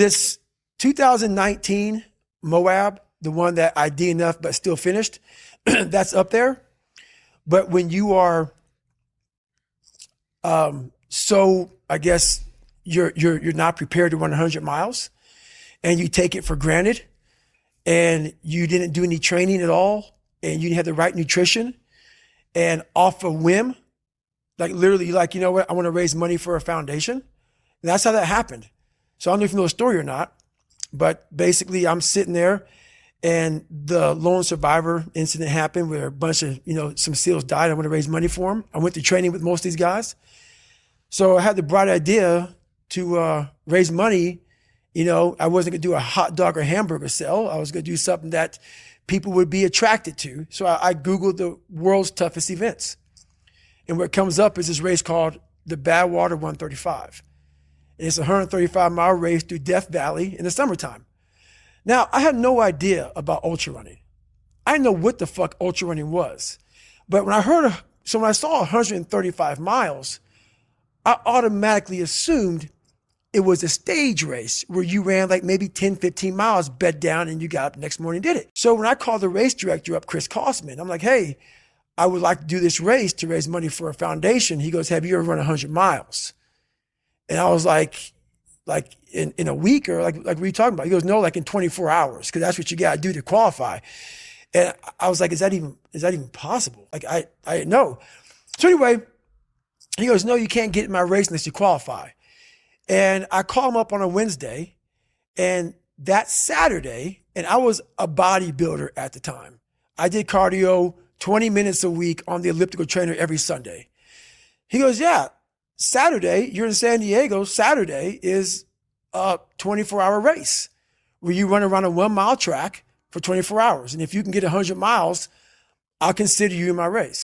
This 2019 Moab, the one that I DNF'd but still finished, that's up there. But when you are so, I guess you're not prepared to run 100 miles, and you take it for granted, and you didn't do any training at all, and you didn't have the right nutrition, and off a whim, like literally, like, you know what, I want to raise money for a foundation. And that's how that happened. So I don't know if you know the story or not, but basically I'm sitting there, and the lone survivor incident happened where a bunch of, some SEALs died. I want to raise money for them. I went to training with most of these guys. So I had the bright idea to raise money. I wasn't going to do a hot dog or hamburger sale. I was going to do something that people would be attracted to. So I Googled the world's toughest events. And what comes up is this race called the Badwater 135. And it's a 135-mile race through Death Valley in the summertime. Now, I had no idea about ultra running. I didn't know what the fuck ultra running was. But when I saw 135 miles, I automatically assumed it was a stage race where you ran like maybe 10, 15 miles, bed down, and you got up the next morning and did it. So when I called the race director up, Chris Kosman, I'm like, hey, I would like to do this race to raise money for a foundation. He goes, have you ever run 100 miles? And I was like in a week, or like what are you talking about? He goes, no, like in 24 hours, because that's what you got to do to qualify. And I was like, is that even possible? Like I didn't know. So anyway, he goes, no, you can't get in my race unless you qualify. And I call him up on a Wednesday, and that Saturday, and I was a bodybuilder at the time. I did cardio 20 minutes a week on the elliptical trainer every Sunday. He goes, yeah, Saturday, you're in San Diego. Saturday is a 24-hour race where you run around a 1-mile track for 24 hours. And if you can get 100 miles, I'll consider you in my race.